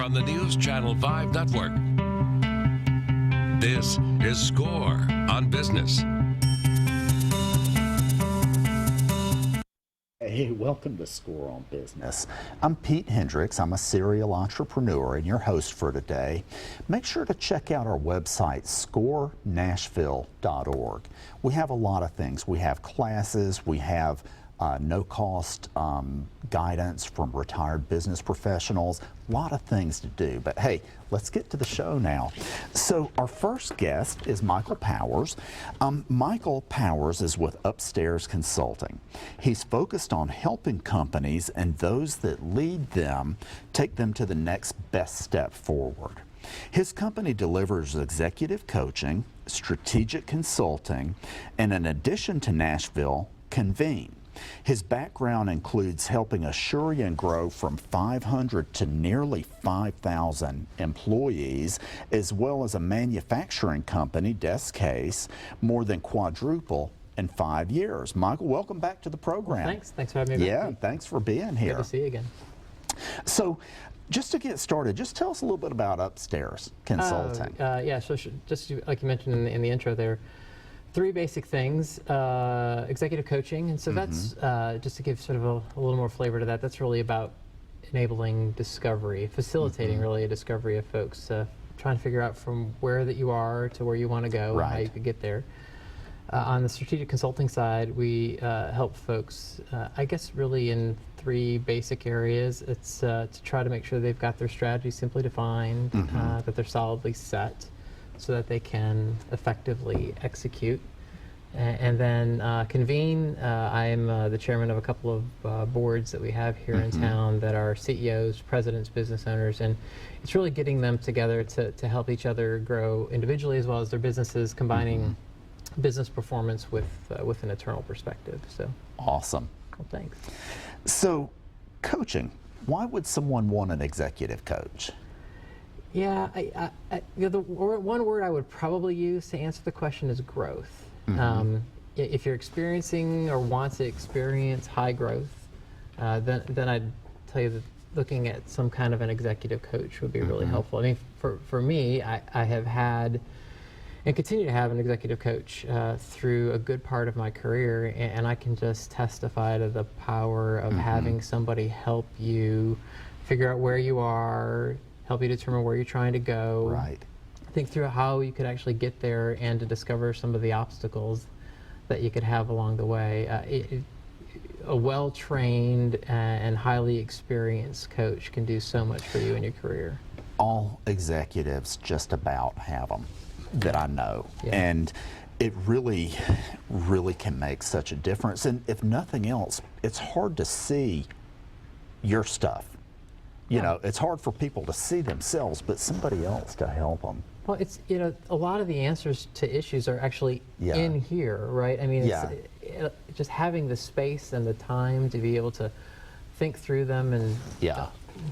from the News Channel 5 network. This is SCORE on Business. Hey, welcome to SCORE on Business. I'm Pete Hendricks. I'm a serial entrepreneur and your host for today. Make sure to check out our website, scorenashville.org. We have a lot of things. We have classes, we have no-cost guidance from retired business professionals, a lot of things to do. But hey, let's get to the show now. So our first guest is Michael Powers. Michael Powers is with Upstairs Consulting. He's focused on helping companies and those that lead them take them to the next best step forward. His company delivers executive coaching, strategic consulting, and in addition to Nashville, Convene. His background includes helping Asurion grow from 500 to nearly 5,000 employees, as well as a manufacturing company, Des-Case, more than quadruple in 5 years. Michael, welcome back to the program. Well, thanks for having me back. Yeah, thanks for being here. Good to see you again. So, just to get started, just tell us a little bit about Upstairs Consulting. Yeah, so just like you mentioned in the intro there, three basic things, executive coaching, and so that's, just to give sort of a little more flavor to that, that's really about enabling discovery, facilitating really a discovery of folks, trying to figure out from where that you are to where you want to go, and how you could get there. On the strategic consulting side, we help folks, I guess really in three basic areas. It's to try to make sure they've got their strategy simply defined, that they're solidly set, so that they can effectively execute. And then Convene, I'm the chairman of a couple of boards that we have here in town that are CEOs, presidents, business owners, and it's really getting them together to help each other grow individually as well as their businesses, combining business performance with an eternal perspective. So awesome. Well, thanks. So, coaching. Why would someone want an executive coach? Yeah, the one word I would probably use to answer the question is growth. If you're experiencing or want to experience high growth, then I'd tell you that looking at some kind of an executive coach would be really helpful. I mean, for me, I have had and continue to have an executive coach through a good part of my career, and I can just testify to the power of having somebody help you figure out where you are, help you determine where you're trying to go, think through how you could actually get there, and to discover some of the obstacles that you could have along the way. A well-trained and highly experienced coach can do so much for you in your career. All executives just about have them that I know, and it really can make such a difference. And if nothing else, it's hard to see your stuff. You know, it's hard for people to see themselves, but somebody else to help them. Well, it's, a lot of the answers to issues are actually in here, right? I mean, it's just having the space and the time to be able to think through them and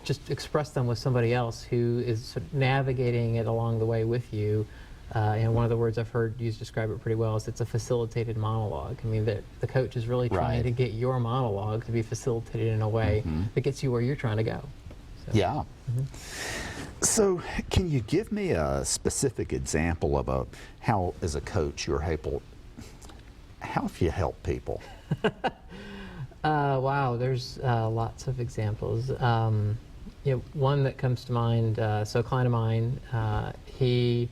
just express them with somebody else who is sort of navigating it along the way with you. And one of the words I've heard used to describe it pretty well is it's a facilitated monologue. I mean, the coach is really trying to get your monologue to be facilitated in a way that gets you where you're trying to go. So. So, can you give me a specific example of how, as a coach, how have you helped people? Wow, there's lots of examples. One that comes to mind. So, a client of mine, he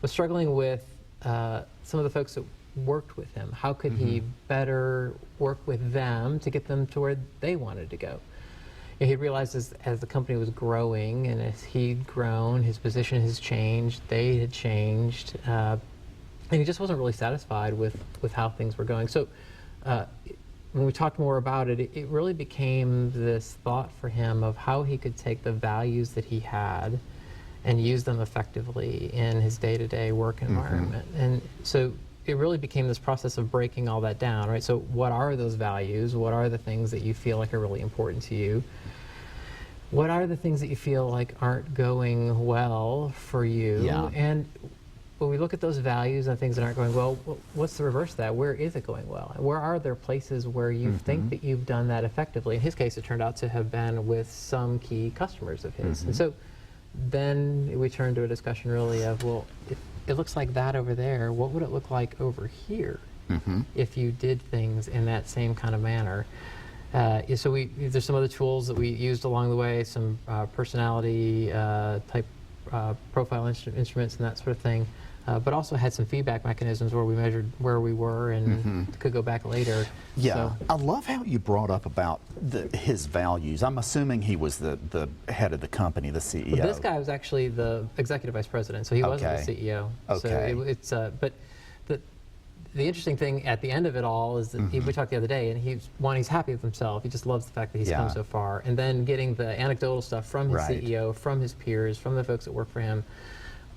was struggling with some of the folks that worked with him. How could he better work with them to get them to where they wanted to go? He realized as the company was growing and as he'd grown, his position has changed, they had changed, and he just wasn't really satisfied with how things were going. So when we talked more about it, it really became this thought for him of how he could take the values that he had and use them effectively in his day-to-day work environment. And so it really became this process of breaking all that down, right? So what are those values? What are the things that you feel like are really important to you? What are the things that you feel like aren't going well for you? And when we look at those values and things that aren't going well, what's the reverse of that? Where is it going well? Where are there places where you think that you've done that effectively? In his case, it turned out to have been with some key customers of his. And so then we turn to a discussion really of, well, if it looks like that over there, what would it look like over here if you did things in that same kind of manner? So there's some other tools that we used along the way, some personality type profile instruments and that sort of thing, but also had some feedback mechanisms where we measured where we were and could go back later. Yeah, So, I love how you brought up about his values. I'm assuming he was the head of the company, the CEO. but this guy was actually the executive vice president, so he wasn't Okay. the CEO. Okay. So it's but the interesting thing at the end of it all is that we talked the other day, and he's happy with himself. He just loves the fact that he's Yeah. come so far, and then getting the anecdotal stuff from his Right. CEO, from his peers, from the folks that work for him,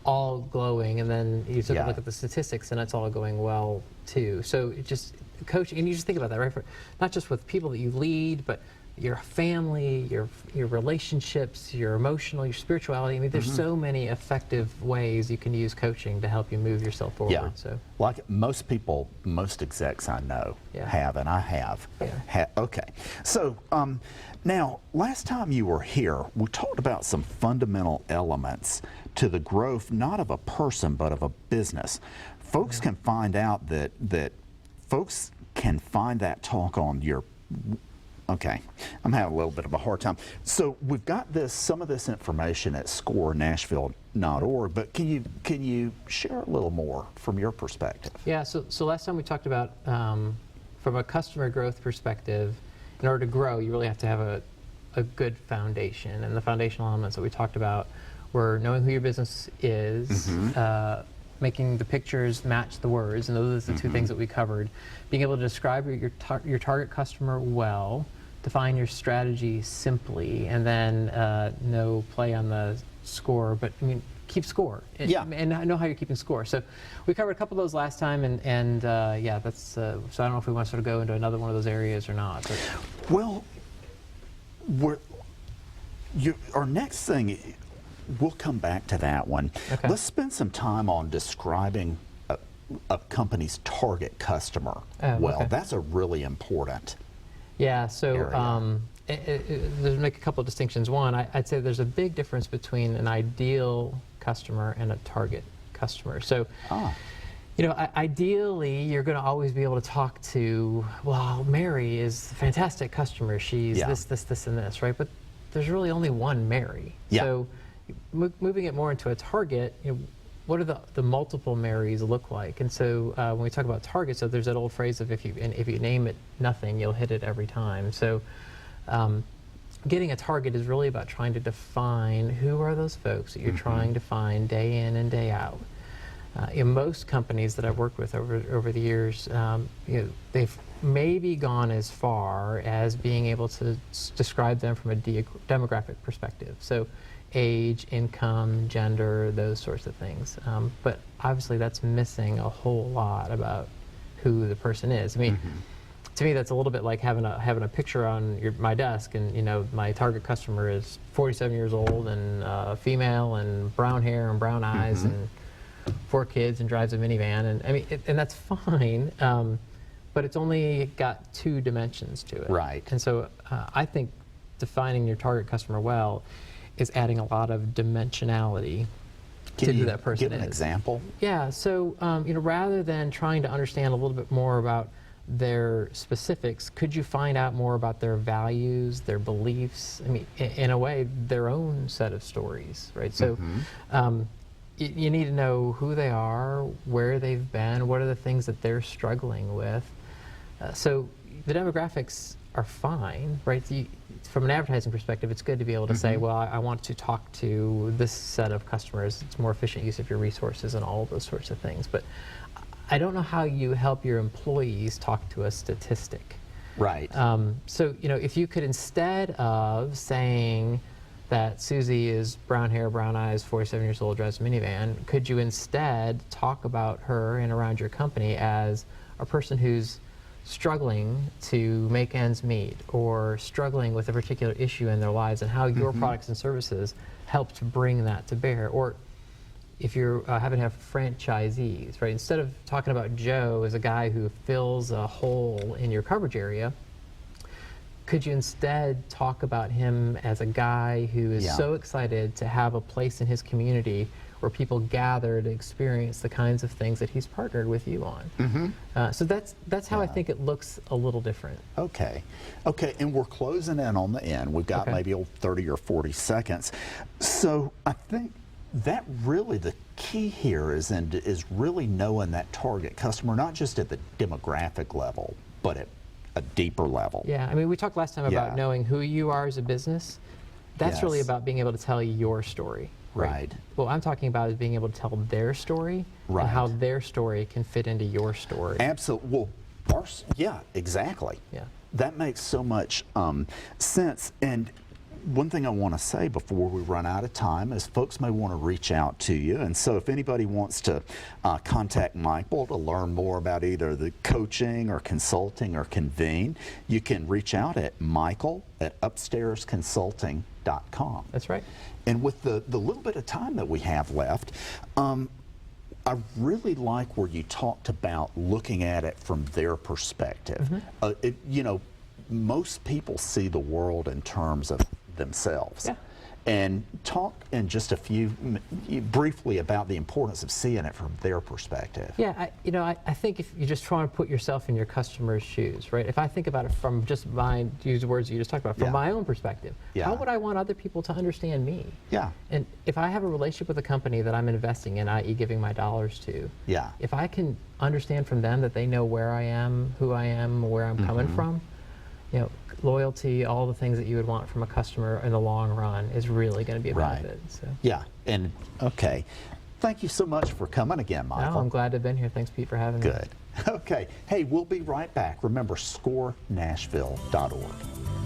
all glowing, and then you took Yeah. a look at the statistics, and it's all going well too. So it just coaching, and you just think about that, right? For not just with people that you lead, but your family, your relationships, your emotional, your spirituality. I mean, there's so many effective ways you can use coaching to help you move yourself forward. Yeah. So Like most people, most execs I know Yeah. have, and I have. Yeah. Okay. So now, last time you were here, we talked about some fundamental elements to the growth, not of a person, but of a business. Folks can find out that folks can find that talk on your. Okay, I'm having a little bit of a hard time. So we've got some of this information at scorenashville.org, but can you share a little more from your perspective? yeah, so last time we talked about from a customer growth perspective, in order to grow, you really have to have a good foundation, and the foundational elements that we talked about were knowing who your business is, making the pictures match the words, and those are the two things that we covered. Being able to describe your target customer well, define your strategy simply, and then no play on the score, but I mean, keep score. Yeah. And know how you're keeping score. So we covered a couple of those last time, and yeah, that's, so I don't know if we want to sort of go into another one of those areas or not. But Well, our next thing, we'll come back to that one. Okay. Let's spend some time on describing a company's target customer. Oh, well, okay. that's a really important. yeah, so Area. there's make a couple of distinctions. One, I'd say there's a big difference between an ideal customer and a target customer. So, you know, ideally, you're going to always be able to talk to, well, Mary is a fantastic customer. She's Yeah. this, and this, right? But there's really only one Mary. Yeah. So, moving it more into a target, you know, what do the multiple Marys look like? And so when we talk about targets, so there's that old phrase of if you name it nothing, you'll hit it every time. So getting a target is really about trying to define who are those folks that you're trying to find day in and day out. In most companies that I've worked with over the years, you know, they've maybe gone as far as being able to describe them from a demographic perspective. So age, income, gender, those sorts of things. But obviously that's missing a whole lot about who the person is. I mean, to me, that's a little bit like having a picture on my desk, and you know, my target customer is 47 years old and female and brown hair and brown eyes and 4 kids and drives a minivan, and I mean, and that's fine. But it's only got 2 dimensions to it. Right. And so I think defining your target customer well is adding a lot of dimensionality to who that person give an is. example? Yeah, so you know, rather than trying to understand a little bit more about their specifics, could you find out more about their values, their beliefs? I mean, in a way, their own set of stories, right? So you need to know who they are, where they've been, what are the things that they're struggling with. So the demographics are fine, right? From an advertising perspective, it's good to be able to say, well, I want to talk to this set of customers. It's more efficient use of your resources and all of those sorts of things. But I don't know how you help your employees talk to a statistic. Right. So, you know, if you could, instead of saying that Susie is brown hair, brown eyes, 47 years old, drives a minivan, could you instead talk about her and around your company as a person who's struggling to make ends meet or struggling with a particular issue in their lives, and how your products and services help to bring that to bear? Or if you're having to have franchisees, right? Instead of talking about Joe as a guy who fills a hole in your coverage area, could you instead talk about him as a guy who is Yeah. so excited to have a place in his community where people gather to experience the kinds of things that he's partnered with you on? So that's how I Yeah. think it looks a little different. Okay. Okay, and we're closing in on the end. We've got Okay. maybe 30 or 40 seconds. So I think that really the key here is really knowing that target customer, not just at the demographic level, but at a deeper level. Yeah, I mean, we talked last time about Yeah. knowing who you are as a business. That's really Yes. about being able to tell your story. Right. What I'm talking about is being able to tell their story Right. and how their story can fit into your story. Absolutely. Well, yeah, exactly. Yeah. That makes so much sense. And one thing I want to say before we run out of time is folks may want to reach out to you. And so if anybody wants to contact Michael to learn more about either the coaching or consulting or convene, you can reach out at michael@upstairsconsulting.com. That's right. And with the little bit of time that we have left, I really like where you talked about looking at it from their perspective. Most people see the world in terms of themselves. Yeah. And talk in just a few briefly about the importance of seeing it from their perspective. Yeah, I think if you just try to put yourself in your customer's shoes, right? If I think about it from just to use the words you just talked about, from Yeah. my own perspective, Yeah. how would I want other people to understand me? Yeah. And if I have a relationship with a company that I'm investing in, i.e. giving my dollars to, Yeah. if I can understand from them that they know where I am, who I am, where I'm coming from, loyalty, all the things that you would want from a customer in the long run is really going to be a Right. benefit. So. Yeah. And okay. Thank you so much for coming again, Michael. No, I'm glad to have been here. Thanks, Pete, for having me. Good. Okay. Hey, we'll be right back. Remember, scorenashville.org.